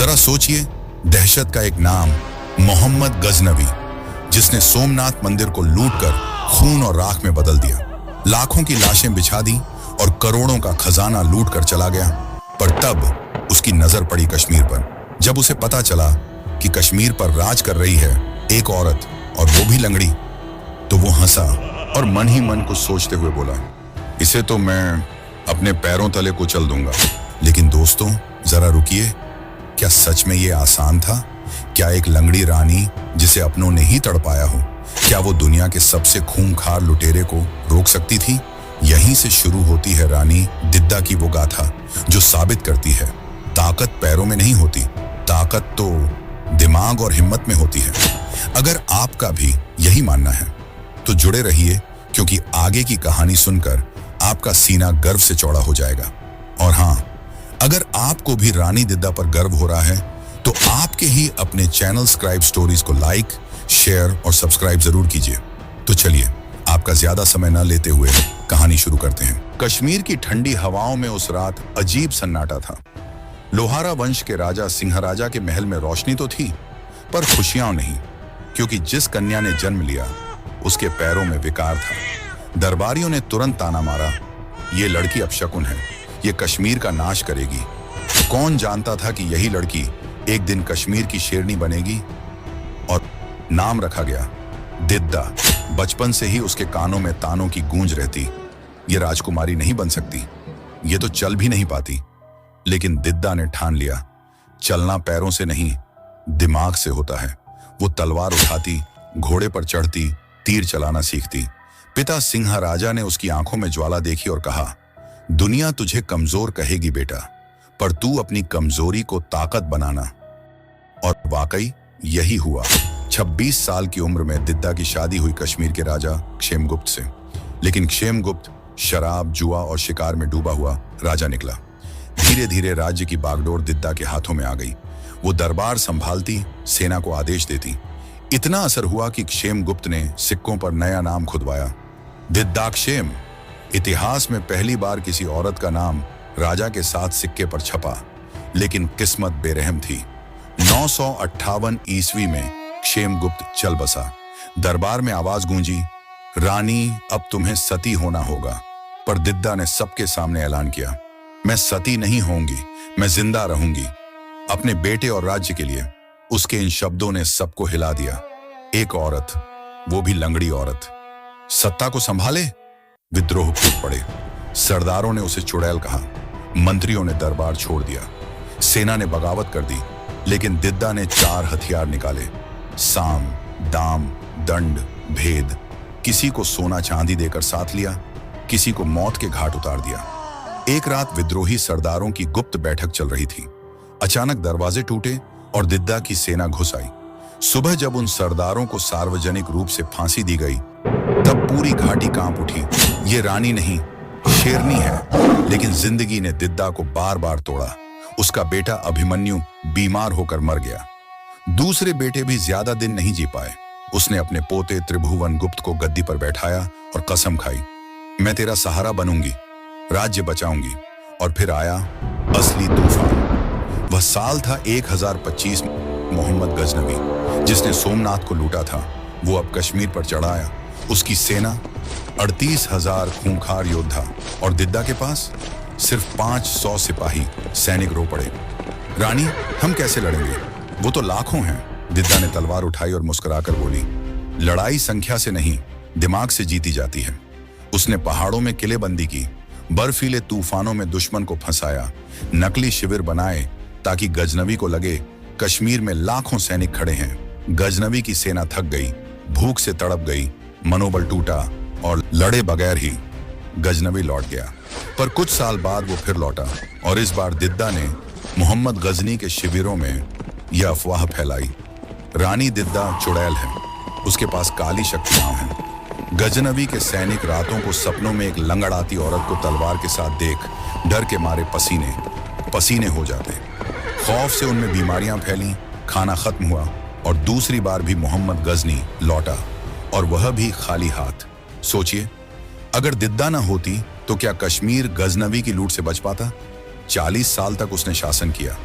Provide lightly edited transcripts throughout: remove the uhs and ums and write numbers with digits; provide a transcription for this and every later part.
जरा सोचिए, दहशत का एक नाम, मोहम्मद गजनवी, जिसने सोमनाथ मंदिर को लूटकर खून और राख में बदल दिया, लाखों की लाशें बिछा दी और करोड़ों का खजाना लूट कर चला गया। पर तब उसकी नजर पड़ी कश्मीर पर। जब उसे पता चला कि कश्मीर पर राज कर रही है एक औरत, और वो भी लंगड़ी, तो वो हंसा और मन ही मन कुछ सोचते हुए बोला, इसे तो मैं अपने पैरों तले कुचल दूंगा। लेकिन दोस्तों, जरा रुकिए, क्या सच में ये आसान था? क्या एक लंगड़ी रानी जिसे अपनों ने ही तड़पाया हो, क्या वो दुनिया के सबसे खूंखार लुटेरे को रोक सकती थी? यहीं से शुरू होती है रानी दिद्दा की वो गाथा, जो साबित करती है ताकत पैरों में नहीं होती, ताकत तो दिमाग और हिम्मत में होती है। अगर आपका भी यही मानना है तो जुड़े रहिए, क्योंकि आगे की कहानी सुनकर आपका सीना गर्व से चौड़ा हो जाएगा। और हाँ, अगर आपको भी रानी दिद्दा पर गर्व हो रहा है तो आपके ही अपने चैनल स्क्राइब स्टोरीज को लाइक, शेयर और सब्सक्राइब जरूर कीजिए। तो चलिए, आपका ज्यादा समय न लेते हुए कहानी शुरू करते हैं। कश्मीर की ठंडी हवाओं में उस रात अजीब सन्नाटा था। लोहारा वंश के राजा सिंहराजा के महल में रोशनी तो थी, पर खुशियां नहीं, क्योंकि जिस कन्या ने जन्म लिया उसके पैरों में विकार था। दरबारियों ने तुरंत ताना मारा, ये लड़की अपशकुन है, ये कश्मीर का नाश करेगी। कौन जानता था कि यही लड़की एक दिन कश्मीर की शेरनी बनेगी? और नाम रखा गया दिद्दा। बचपन से ही उसके कानों में तानों की गूंज रहती, ये राजकुमारी नहीं बन सकती, ये तो चल भी नहीं पाती। लेकिन दिद्दा ने ठान लिया, चलना पैरों से नहीं, दिमाग से होता है। वो तलवार उठाती, घोड़े पर चढ़ती, तीर चलाना सीखती। पिता सिंह राजा ने उसकी आंखों में ज्वाला देखी और कहा, दुनिया तुझे कमजोर कहेगी बेटा, पर तू अपनी कमजोरी को ताकत बनाना। और वाकई यही हुआ। 26 साल की उम्र में दिद्दा की शादी हुई कश्मीर के राजा क्षेमगुप्त से। लेकिन क्षेमगुप्त शराब, जुआ और शिकार में डूबा हुआ राजा निकला। धीरे धीरे राज्य की बागडोर दिद्दा के हाथों में आ गई। वो दरबार संभालती, सेना को आदेश देती। इतना असर हुआ कि क्षेमगुप्त ने सिक्कों पर नया नाम खुदवाया, दिद्दाक्षेम। इतिहास में पहली बार किसी औरत का नाम राजा के साथ सिक्के पर छपा। लेकिन किस्मत बेरहम थी। 958 ईस्वी में क्षेमगुप्त चल बसा। दरबार में आवाज गूंजी, रानी अब तुम्हें सती होना होगा। पर दिद्दा ने सबके सामने ऐलान किया, मैं सती नहीं होंगी, मैं जिंदा रहूंगी अपने बेटे और राज्य के लिए। उसके इन शब्दों ने सबको हिला दिया। एक औरत, वो भी लंगड़ी औरत, सत्ता को संभाले? विद्रोह फूट पड़े। सरदारों ने उसे चुड़ैल कहा, मंत्रियों ने दरबार छोड़ दिया, सेना ने बगावत कर दी। लेकिन दिद्दा ने 4 हथियार निकाले, साम, दाम, दंड, भेद। किसी को सोना चांदी देकर साथ लिया, किसी को मौत के घाट उतार दिया। एक रात विद्रोही सरदारों की गुप्त बैठक चल रही थी। अचानक दरवाजे टूटे और दिद्दा की सेना घुस आई। सुबह जब उन सरदारों को सार्वजनिक रूप से फांसी दी गई, तब पूरी घाटी कांप उठी। ये रानी नहीं, शेरनी है। लेकिन जिंदगी ने दिद्दा को बार बार तोड़ा। उसका बेटा अभिमन्यु बीमार होकर मर गया। दूसरे बेटे भी ज्यादा दिन नहीं जी पाए। उसने अपने पोते त्रिभुवन गुप्त को गद्दी पर बैठाया और कसम खाई, मैं तेरा सहारा बनूंगी, राज्य बचाऊंगी। और फिर आया असली तूफान। वह साल था 1025। मोहम्मद गजनवी, जिसने सोमनाथ को लूटा था, वो अब कश्मीर पर चढ़ा आया। उसकी सेना 38,000 खूंखार योद्धा, और दिद्दा के पास सिर्फ 500 सिपाही। सैनिक रो पड़े, रानी हम कैसे लड़ेंगे, वो तो लाखों हैं। दिद्दा ने तलवार उठाई और मुस्कुराकर बोली, लड़ाई संख्या से नहीं, दिमाग से जीती जाती है। उसने पहाड़ों में किलेबंदी की, बर्फीले तूफानों में दुश्मन को फंसाया, नकली शिविर बनाए ताकि गजनवी को लगे कश्मीर में लाखों सैनिक खड़े हैं। गजनवी की सेना थक गई, भूख से तड़प गई, मनोबल टूटा और लड़े बगैर ही गजनवी लौट गया। पर कुछ साल बाद वो फिर लौटा, और इस बार दिद्दा ने मोहम्मद गजनी के शिविरों में यह अफवाह फैलाई, रानी दिद्दा चुड़ैल है, उसके पास काली शक्तियां हैं। गजनवी के सैनिक रातों को सपनों में एक लंगड़ाती औरत को तलवार के साथ देख डर के मारे पसीने पसीने हो जाते। खौफ से उनमें बीमारियां फैली, खाना खत्म हुआ, और दूसरी बार भी मोहम्मद गजनी लौटा, और वह भी खाली हाथ। सोचिए, अगर दिद्दा ना होती तो क्या कश्मीर गजनवी की लूट से बच पाता? 40 साल तक उसने शासन किया,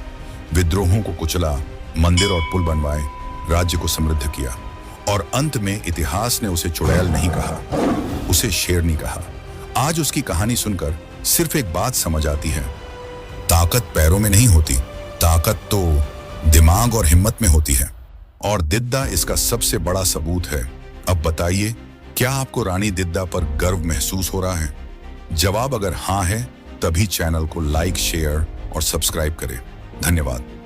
विद्रोहों को कुचला, मंदिर और पुल बनवाए, राज्य को समृद्ध किया और अंत में इतिहास ने उसे चुड़ैल नहीं कहा, उसे शेरनी कहा। आज उसकी कहानी सुनकर सिर्फ एक बात समझ आती है, ताकत पैरों में नहीं होती, ताकत तो दिमाग और हिम्मत में होती है। और दिद्दा इसका सबसे बड़ा सबूत है। अब बताइए, क्या आपको रानी दिद्दा पर गर्व महसूस हो रहा है? जवाब अगर हाँ है, तभी चैनल को लाइक, शेयर और सब्सक्राइब करें। धन्यवाद।